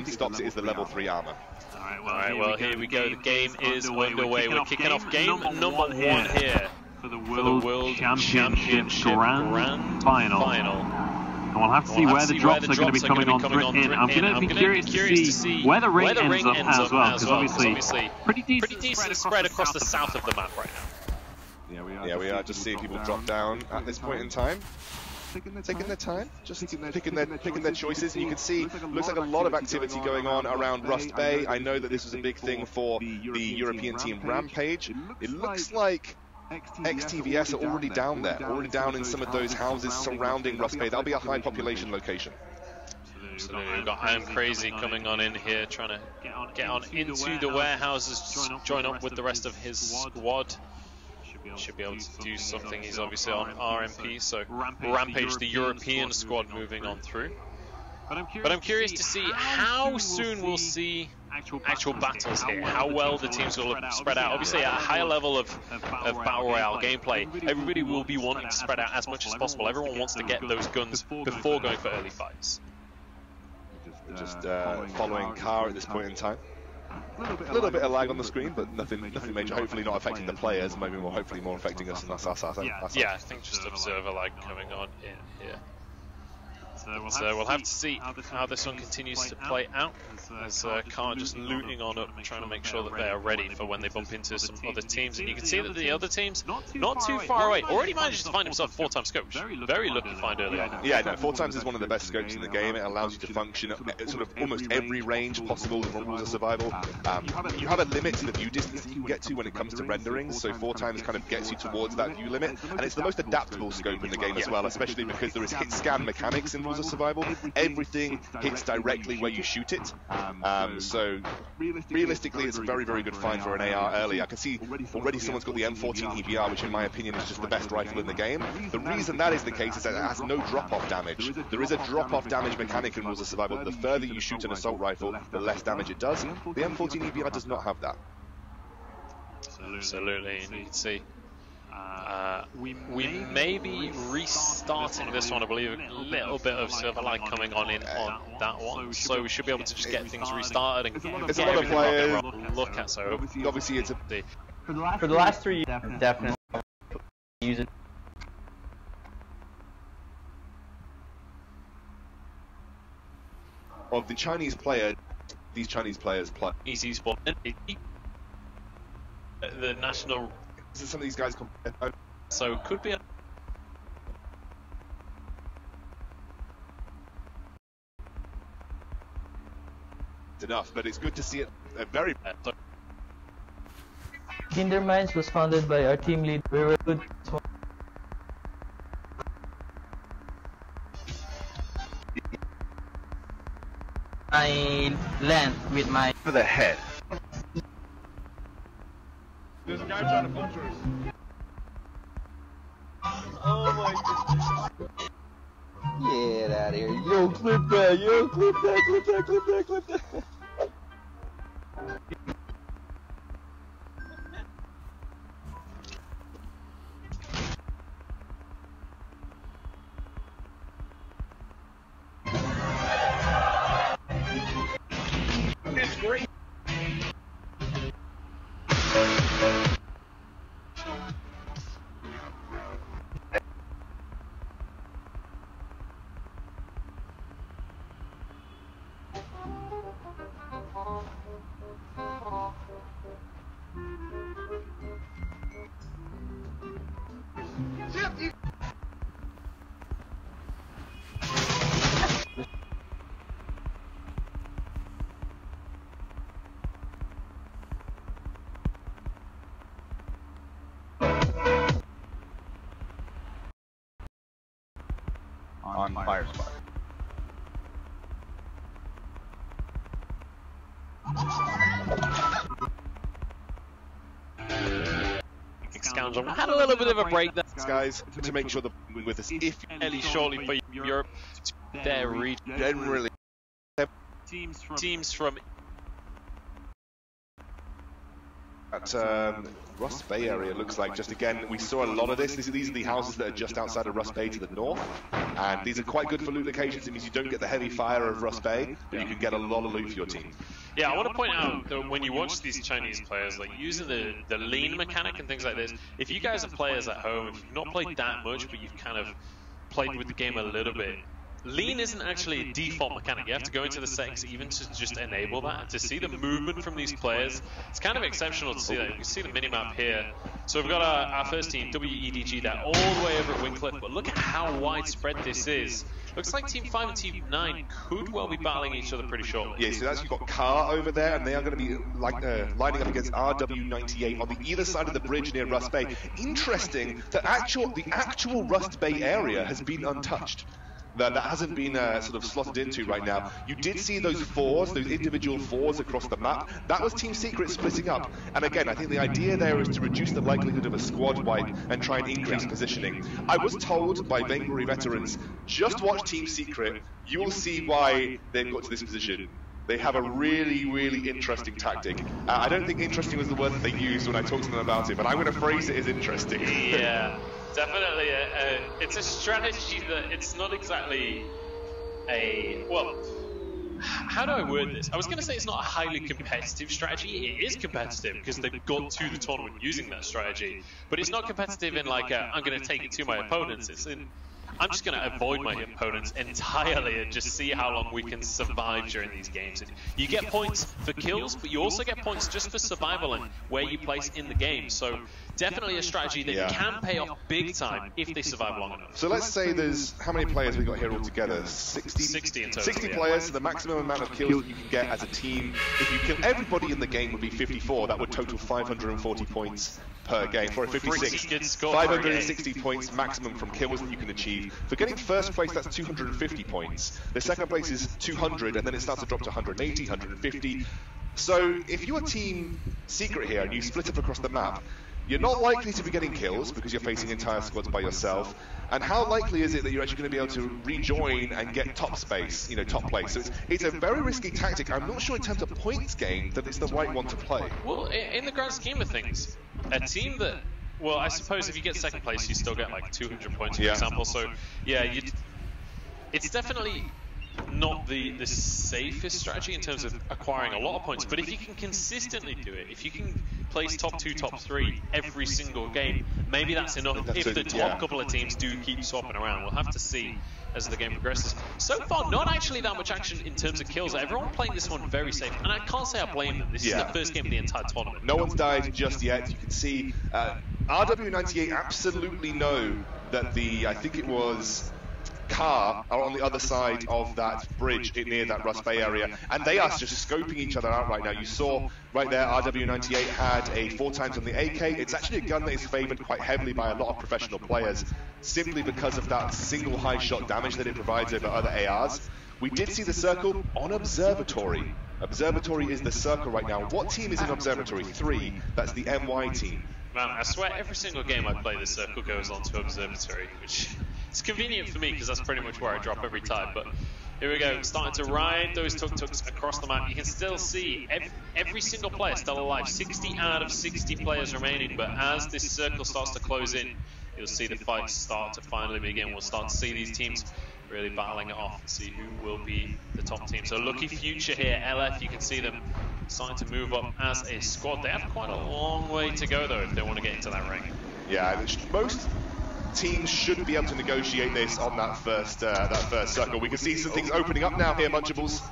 stops it is the level 3 armor. Alright, well, here we go. The game is underway. We're kicking off game number 1 here for the World Championship Grand Final. And we'll have to see where the drops are going to be coming on in. I'm going to be curious to see where the ring ends up as well, because obviously pretty decent spread across the south of the map right now. Yeah, we are just seeing people drop down at this point in time. Taking their time, just picking their choices, and you can see looks like a lot of activity going on around Rust Bay. I know that this was a big thing for the European team Rampage. It looks like XTVS are already down there, already down in some of those houses surrounding Rust Bay. That'll be a high population location. Absolutely, we've got I Am Crazy coming on in here, trying to get on into the warehouses, join up with the rest of his squad. Should be able to do something. He's obviously on RMP, so Rampage, the European squad, moving on through. But I'm curious to see how soon we'll see actual battles here, how well the teams will spread out. Obviously, at a higher level of Battle Royale gameplay, everybody will be wanting to spread out as much as possible. Everyone wants to get those guns before going for early fights. Just following Car at this point in time. A little bit of lag on the screen, but nothing major. Hopefully not affecting the players, maybe hopefully more affecting us. And that's yeah, I think just observer lag coming on in here. So we'll have to see how this one continues to play out, as Car just looting on up, trying to make sure that they are ready for when they bump into some other teams. And you can see that the other teams, not too far away, already managed to find himself 4x scope, which very lucky to find early on. Yeah, no, 4x is one of the best scopes in the game. It allows you to function at sort of almost every range possible in Rules of Survival. You have a limit to the view distance that you can get to when it comes to rendering, so 4x kind of gets you towards that view limit, and it's the most adaptable scope in the game as well, especially because there is hit scan mechanics in Rules of Survival. Everything hits directly where you shoot it, so realistically it's a very good find for an AR early. I can see already someone's got the M14 EBR, which in my opinion is just the best rifle in the game. The reason that is the case is that it has no drop-off damage. There is a drop-off damage mechanic in Rules of Survival. The further you shoot an assault rifle, the less damage it does. The M14 EBR does not have that. Absolutely, and you can see we may be restarting this one. I believe a little bit of server lag coming on in on that one, so we should be able to just get things restarted and get everything to look at. So obviously it's for the last 3 years, definitely use it. Of the Chinese player, these Chinese players play Easy Sport, the national. Some of these guys so could be enough, but it's good to see it very Kinderminds was founded by our team lead. We were good. I land with my for the head. There's a guy trying to punch us. Oh my goodness. Get out of here. Yo, clip that. Yo, clip that. It's great. On fire spot. Scoundrel had a little bit of a break there, guys, to make sure that with us, if fairly shortly for Europe, their region. generally Teams from at Rust Bay area, looks like. Just again, we saw a lot of this. These are the houses that are just outside of Rust Bay to the north, and these are quite good for loot locations. It means you don't get the heavy fire of Rust Bay, but you can get a lot of loot for your team. Yeah, I want to point out that when you watch these Chinese players, like using the lean mechanic and things like this, if you guys are players at home, if you've not played that much, but you've kind of played with the game a little bit, lean isn't actually a default mechanic. You have to go into the settings even to just enable that. To see the movement from these players, it's kind of exceptional to see that. You can see the minimap here. So we've got our first team, WEDG, there, all the way over at Wingcliff, but look at how widespread this is. Looks like Team 5 and Team 9 could well be battling each other pretty shortly. Yeah, so that's, you've got Car over there, and they are going to be lining up against RW98 on the either side of the bridge near Rust Bay. Interesting that the actual Rust Bay area has been untouched. That hasn't been sort of slotted into right now. You did see those fours, those individual fours across the map. That was Team Secret splitting up. And again, I think the idea there is to reduce the likelihood of a squad wipe and try and increase positioning. I was told by Vainglory veterans, just watch Team Secret, you will see why they've got to this position. They have a really, really interesting tactic. I don't think interesting was the word that they used when I talked to them about it, but I'm going to phrase it as interesting. Yeah. Definitely, it's a strategy that it's not exactly a, well, how do I word this? I was going to say it's not a highly competitive strategy. It is competitive because they've got to the tournament using that strategy, but it's not competitive in like I'm going to take it to my opponents. It's in, I'm just going to avoid my opponents entirely and just see how long we can survive during these games. And you get points for kills, but you also get points just for survival and where you place in the game. So definitely a strategy that can pay off big time if they survive long enough. So let's say there's, how many players we got here altogether? 60 in total. 60 players, so the maximum amount of kills you can get as a team. If you kill everybody in the game would be 54. That would total 540 points per game. For a 56, 560 points maximum from kills that you can achieve. For getting first place, that's 250 points. The second place is 200, and then it starts to drop to 180, 150. So if you're Team Secret here and you split up across the map, you're not likely to be getting kills because you're facing entire squads by yourself. And how likely is it that you're actually going to be able to rejoin and get top space, top place? So it's a very risky tactic. I'm not sure in terms of points gained that it's the right one to play. Well, in the grand scheme of things, a team that, well, I suppose if you get second place, you still get like 200 points, for example. So, yeah, it's definitely not the safest strategy in terms of acquiring a lot of points, but if you can consistently do it, if you can place top 2, top 3 every single game, maybe that's enough. If the top couple of teams do keep swapping around, we'll have to see as the game progresses. So far, not actually that much action in terms of kills. Everyone playing this one very safe, and I can't say I blame them. This is the first game of the entire tournament. No one's died just yet. You can see RW98 absolutely know that I think it was Car are on the other side of that bridge near that Rust Bay area, and they are just scoping each other out right now. You saw right there RW98 had a 4x on the AK. It's actually a gun that is favoured quite heavily by a lot of professional players simply because of that single high shot damage that it provides over other ARs. We did see the circle on Observatory. Observatory is the circle right now. What team is in Observatory? 3. That's the MY team. Man, I swear every single game I play, the circle goes on to Observatory, which it's convenient for me because that's pretty much where I drop every time. But here we go, starting to ride those tuk-tuks across the map. You can still see every single player still alive. 60 out of 60 players remaining, but as this circle starts to close in, you'll see the fights start to finally begin. We'll start to see these teams really battling it off and see who will be the top team. So Lucky Future here, LF, you can see them starting to move up as a squad. They have quite a long way to go though if they want to get into that ring. Yeah, most teams should be able to negotiate this on that first circle. We can see some things opening up now here, Munchables.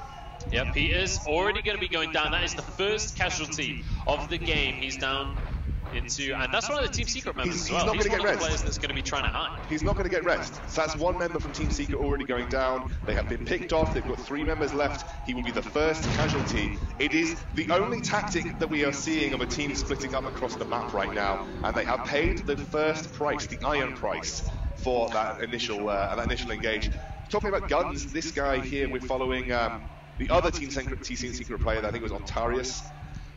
Yeah, Peter's already going to be going down. That is the first casualty of the game. He's down into, and that's one of the Team Secret members as well. He's not going to get rest. Players that's going to be trying to hide. He's not going to get rest. So that's one member from Team Secret already going down. They have been picked off. They've got 3 members left. He will be the first casualty. It is the only tactic that we are seeing of a team splitting up across the map right now, and they have paid the first price, the iron price, for that initial engage. Talking about guns, this guy here, we're following the other Team Secret player. I think it was Ontarius.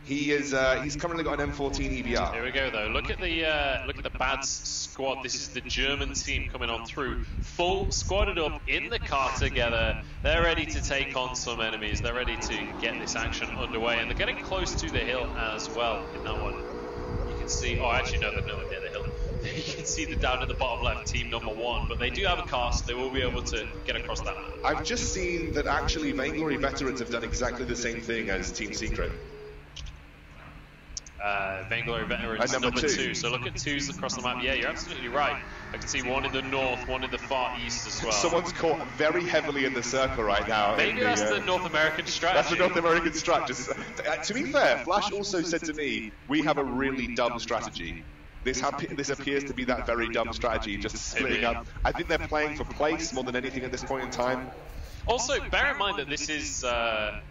He is he's currently got an M14 EBR. Here we go though. Look at the Bads squad. This is the German team coming on through, full squadded up in the car together. They're ready to take on some enemies. They're ready to get this action underway, and they're getting close to the hill as well. In that one, you can see. Oh, actually no, they're nowhere near the hill. You can see the down at the bottom left, team number 1, but they do have a car, so they will be able to get across that map. I've just seen that actually Vainglory veterans have done exactly the same thing as Team Secret. Vainglory veterans number 2. So look at 2s across the map. Yeah, you're absolutely right. I can see one in the north, one in the far east as well. Someone's caught very heavily in the circle right now. Maybe that's the North American strategy. That's the North American strategy. To be fair, Flash also said to me, we have a really dumb strategy. This appears to be that very dumb strategy, just splitting up. I think they're playing for place more than anything at this point in time. Also, bear in mind that this is the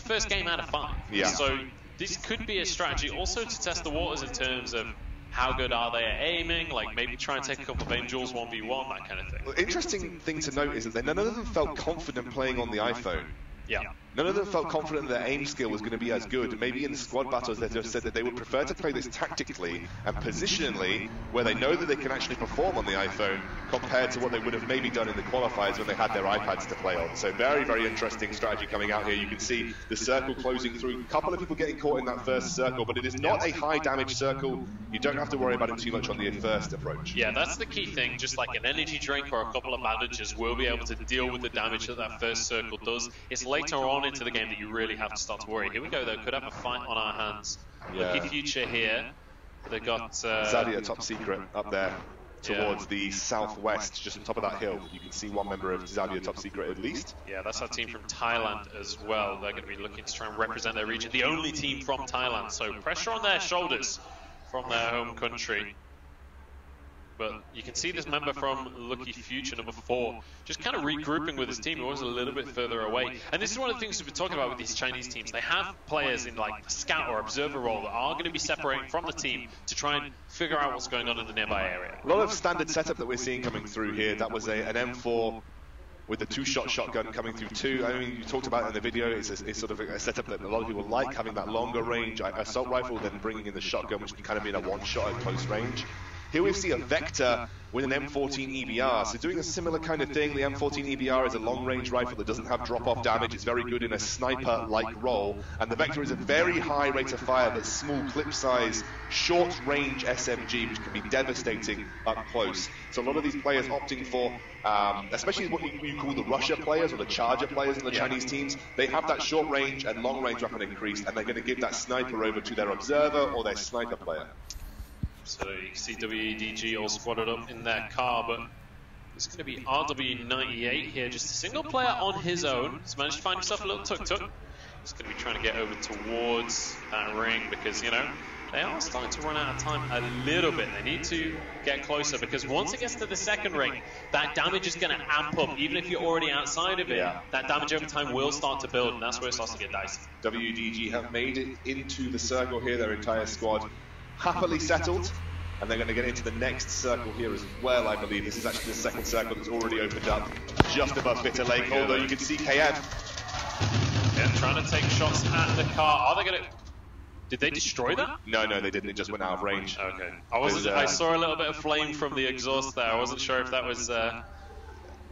first game out of 5. Yeah. So this could be a strategy also to test the waters in terms of how good are they at aiming, like maybe try and take a couple of Angels 1v1, that kind of thing. Well, interesting thing to note is that none of them felt confident playing on the iPhone. Yeah. None of them felt confident that their aim skill was going to be as good. Maybe in the squad battles they just said that they would prefer to play this tactically and positionally, where they know that they can actually perform on the iPhone compared to what they would have maybe done in the qualifiers when they had their iPads to play on. So very, very interesting strategy coming out here. You can see the circle closing through. A couple of people getting caught in that first circle, but it is not a high damage circle. You don't have to worry about it too much on the first approach. Yeah, that's the key thing. Just like an energy drink or a couple of bandages will be able to deal with the damage that that first circle does. It's later on into the game that you really have to start to worry. Here we go though, could have a fight on our hands. Yeah. Lucky Future here. They got Zadia Top Secret up there towards the southwest, just on top of that hill. You can see one member of Zadia Top Secret at least. Yeah, that's our team from Thailand as well. They're going to be looking to try and represent their region. The only team from Thailand, so pressure on their shoulders from their home country. But you can see this member from Lucky Future, number 4, just kind of regrouping with his team. He was a little bit further away. And this is one of the things we've been talking about with these Chinese teams. They have players in like scout or observer role that are going to be separating from the team to try and figure out what's going on in the nearby area. A lot of standard setup that we're seeing coming through here. That was an M4 with the 2-shot shotgun coming through 2. I mean, you talked about it in the video. It's sort of a setup that a lot of people like, having that longer range assault rifle, then bringing in the shotgun, which can kind of be in a one-shot at close range. Here we see a Vector with an M14 EBR, so doing a similar kind of thing. The M14 EBR is a long-range rifle that doesn't have drop-off damage. It's very good in a sniper-like role, and the Vector is a very high rate of fire, but small clip size, short-range SMG, which can be devastating up close. So a lot of these players opting for, especially what you call the Russia players or the Charger players in the Chinese teams, they have that short-range and long-range weapon increased, and they're going to give that sniper over to their observer or their sniper player. So you can see WEDG all squatted up in their car, but it's going to be RW98 here, just a single player on his own. He's managed to find himself a little tuk-tuk. He's going to be trying to get over towards that ring because, you know, they are starting to run out of time a little bit. They need to get closer because once it gets to the second ring, that damage is going to amp up. Even if you're already outside of it, that damage over time will start to build, and that's where it starts to get dicey. WDG have made it into the circle here, their entire squad happily settled, and they're going to get into the next circle here as well, I believe. This is actually the second circle that's already opened up just above Bitter Lake, although you can see KN. Yeah, trying to take shots at the car. Are they going to... Did they destroy that? No, they didn't. It just went out of range. Okay. I saw a little bit of flame from the exhaust there. I wasn't sure if that was a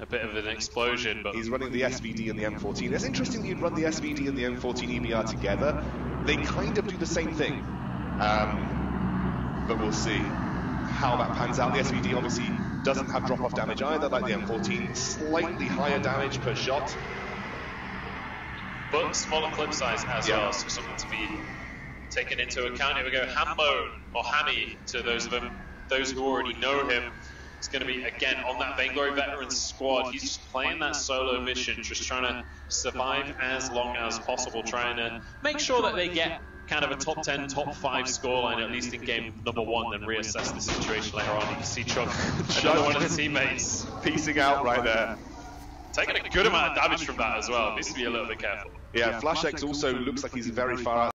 bit of an explosion, but... He's running the SVD and the M14. It's interesting that you'd run the SVD and the M14 EBR together. They kind of do the same thing. But we'll see how that pans out. The SVD obviously doesn't have drop-off damage either, like the M14. Slightly higher damage per shot. But smaller clip size as well, so something to be taken into account. Here we go, Hammo, or Hammy, to those who already know him. It's going to be, again, on that Vainglory Veterans squad. He's just playing that solo mission, just trying to survive as long as possible, trying to make sure that they get kind of a top 10, top 5 scoreline, at least in game number 1, then reassess the situation later on. You can see Chuck, another one of his teammates, piecing out right there. Taking a good amount of damage from that as well. Needs to be a little bit careful. Yeah, FlashX also looks like he's very far out.